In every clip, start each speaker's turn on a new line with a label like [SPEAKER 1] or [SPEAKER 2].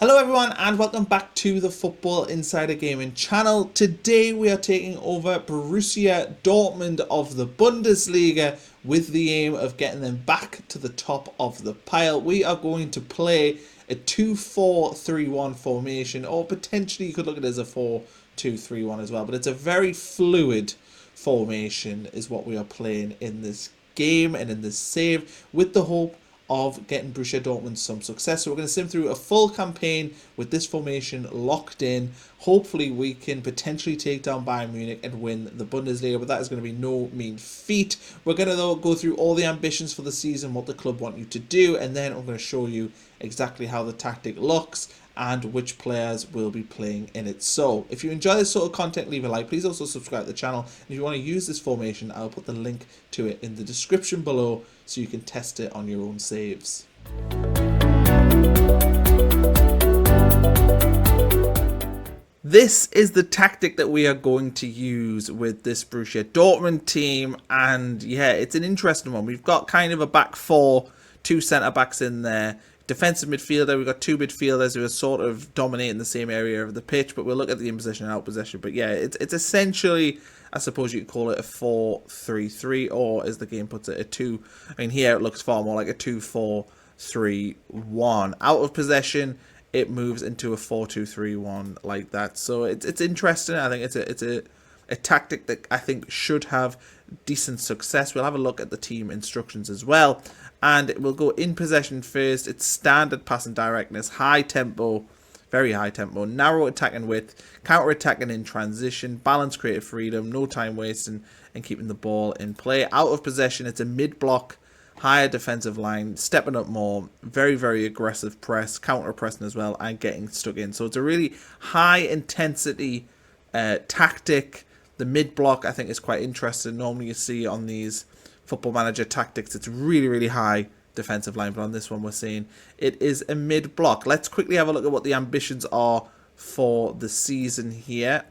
[SPEAKER 1] Hello everyone and welcome back to the Football Insider Gaming channel. Today we are taking over Borussia Dortmund of the Bundesliga with the aim of getting them back to the top of the pile. We are going to play a 2-4-3-1 formation, or potentially you could look at it as a 4-2-3-1 as well, but it's a very fluid formation is what we are playing in this game and in this save, with the hope of getting Borussia Dortmund some success. So we're going to sim through a full campaign with this formation locked in. Hopefully we can potentially take down Bayern Munich and win the Bundesliga, but that is going to be no mean feat. We're going to though go through all the ambitions for the season, what the club want you to do, and then I'm going to show you exactly how the tactic looks and which players will be playing in it. So if you enjoy this sort of content, leave a like. Please also subscribe to the channel. And if you want to use this formation, I'll put the link to it in the description below so you can test it on your own saves. This is the tactic that we are going to use with this Borussia Dortmund team, and yeah, it's an interesting one. We've got kind of a back four, two centre backs in there. Defensive midfielder, we've got two midfielders who are sort of dominating the same area of the pitch, but we'll look at the in possession and out possession. But yeah, it's essentially, I suppose you could call it a 4-3-3, or as the game puts it, a 2. I mean, here it looks far more like a 2-4-3-1. Out of possession, it moves into a 4-2-3-1 like that. So it's interesting. I think it's a tactic that I think should have decent success. We'll have a look at the team instructions as well, and we'll go in possession first. It's standard passing directness, high tempo, very high tempo, narrow attacking width, counter attacking in transition, balance, creative freedom, no time wasting, and keeping the ball in play. Out of possession, it's a mid block, higher defensive line, stepping up more, very, very aggressive press, counter pressing as well, and getting stuck in. So it's a really high intensity tactic. The mid block, I think, is quite interesting. Normally you see on these Football Manager tactics, it's really, really high defensive line, but on this one we're seeing it is a mid block. Let's quickly have a look at what the ambitions are for the season here.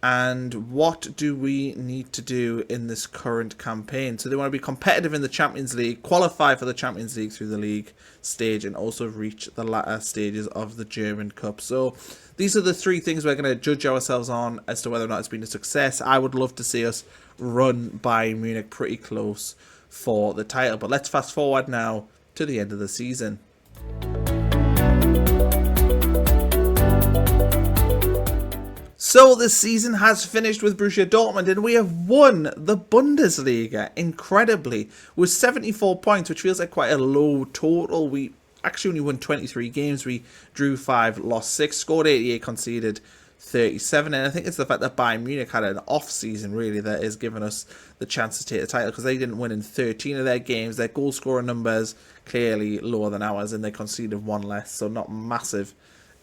[SPEAKER 1] And what do we need to do in this current campaign? So they want to be competitive in the Champions League, qualify for the Champions League through the league stage, and also reach the latter stages of the German Cup. So these are the three things we're going to judge ourselves on as to whether or not it's been a success. I would love to see us run Bayern Munich pretty close for the title. But let's fast forward now to the end of the season. So the season has finished with Borussia Dortmund, and we have won the Bundesliga incredibly with 74 points, which feels like quite a low total. We actually only won 23 games. We drew 5, lost 6, scored 88, conceded 37. And I think it's the fact that Bayern Munich had an off season really that has given us the chance to take the title, because they didn't win in 13 of their games. Their goal scoring numbers clearly lower than ours, and they conceded 1 less, so not massive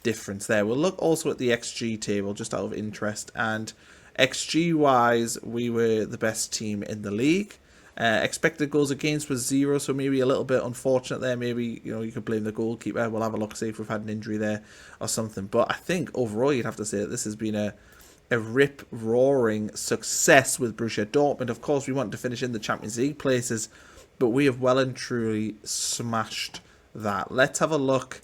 [SPEAKER 1] difference there. We'll look also at the XG table just out of interest, and XG wise we were the best team in the league. Expected goals against was 0, so maybe a little bit unfortunate there. Maybe, you know, you could blame the goalkeeper. We'll have a look, see if we've had an injury there or something. But I think overall you'd have to say that this has been a rip-roaring success with Borussia Dortmund. Of course we want to finish in the Champions League places, but we have well and truly smashed that. Let's have a look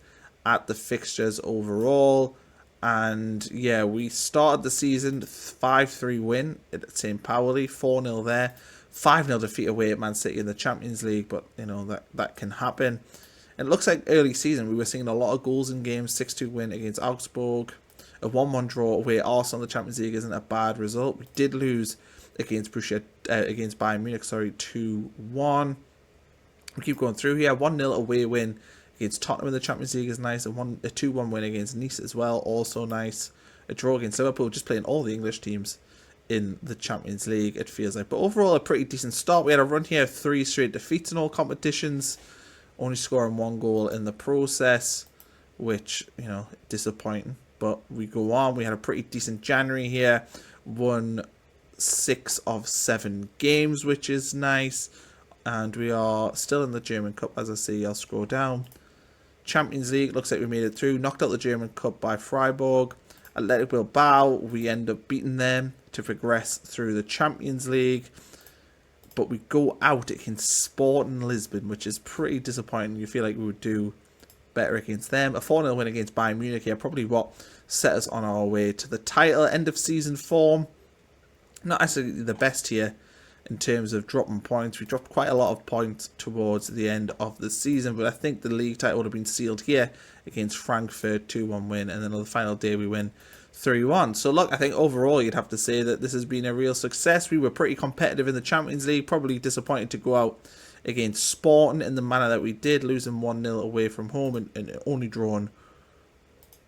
[SPEAKER 1] at the fixtures overall. And yeah, we started the season 5-3 win at St. Pauli, 4-0 there, 5-0 defeat away at Man City in the Champions League, but you know that can happen. It looks like early season we were seeing a lot of goals in games. 6-2 win against Augsburg, a 1-1 draw away at Arsenal in the Champions League isn't a bad result. We did lose against against Bayern Munich, 2-1. We keep going through here. 1-0 away win against Tottenham in the Champions League is nice. A 2-1 win against Nice as well, also nice. A draw against Liverpool, just playing all the English teams in the Champions League, it feels like. But overall, a pretty decent start. We had a run here of 3 straight defeats in all competitions, only scoring 1 goal in the process, which, you know, disappointing. But we go on. We had a pretty decent January here. Won 6 of 7 games, which is nice. And we are still in the German Cup, as I see. I'll scroll down. Champions League, looks like we made it through. Knocked out the German Cup by Freiburg. Athletic Bilbao, we end up beating them to progress through the Champions League. But we go out against Sporting Lisbon, which is pretty disappointing. You feel like we would do better against them. A 4-0 win against Bayern Munich here, probably what set us on our way to the title. End of season form, not necessarily the best here in terms of dropping points. We dropped quite a lot of points towards the end of the season, but I think the league title would have been sealed here against Frankfurt, 2-1 win, and then on the final day we win 3-1. So look, I think overall you'd have to say that this has been a real success. We were pretty competitive in the Champions League, probably disappointed to go out against Sporting in the manner that we did, losing 1-0 away from home and only drawn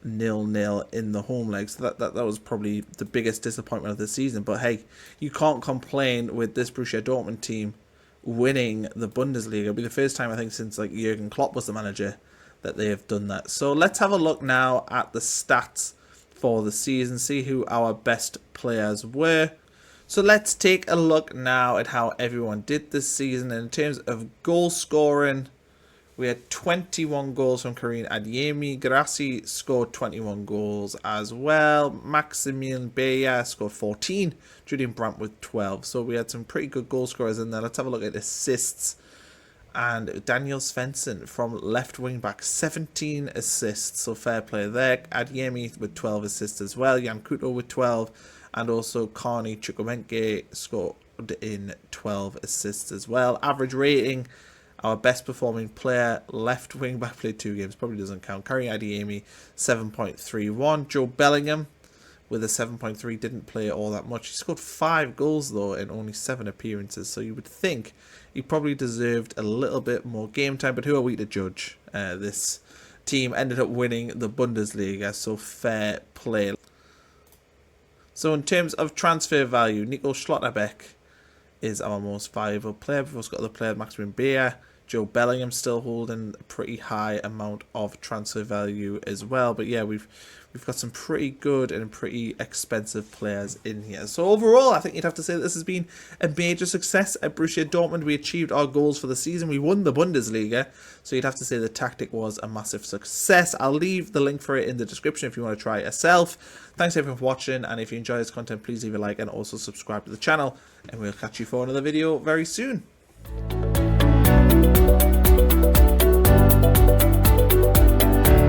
[SPEAKER 1] 0-0 in the home leg. So that was probably the biggest disappointment of the season. But hey, you can't complain with this Borussia Dortmund team winning the Bundesliga. It'll be the first time I think since like Jurgen Klopp was the manager that they have done that. So let's have a look now at the stats for the season, see who our best players were. So let's take a look now at how everyone did this season. And in terms of goal scoring, we had 21 goals from Karim Adeyemi. Grassi scored 21 goals as well. Maximilian Beyer scored 14. Julian Brandt with 12. So we had some pretty good goal scorers in there. Let's have a look at assists. And Daniel Svensson from left wing back, 17 assists. So fair play there. Adeyemi with 12 assists as well. Jan Kuto with 12. And also Carney Chukwuemeke scored in 12 assists as well. Average rating, our best performing player, left wing back, played 2 games, probably doesn't count. Karim Adeyemi, 7.31. Joe Bellingham with a 7.3, didn't play all that much. He scored 5 goals though in only 7 appearances. So you would think he probably deserved a little bit more game time. But who are we to judge? This team ended up winning the Bundesliga, so fair play. So in terms of transfer value, Nico Schlotterbeck is our most valuable player. We've also got the player Maximilian Beyer. Joe Bellingham still holding a pretty high amount of transfer value as well. But yeah, we've got some pretty good and pretty expensive players in here. So overall, I think you'd have to say that this has been a major success at Borussia Dortmund. We achieved our goals for the season. We won the Bundesliga. So you'd have to say the tactic was a massive success. I'll leave the link for it in the description if you want to try it yourself. Thanks everyone for watching. And if you enjoy this content, please leave a like and also subscribe to the channel. And we'll catch you for another video very soon.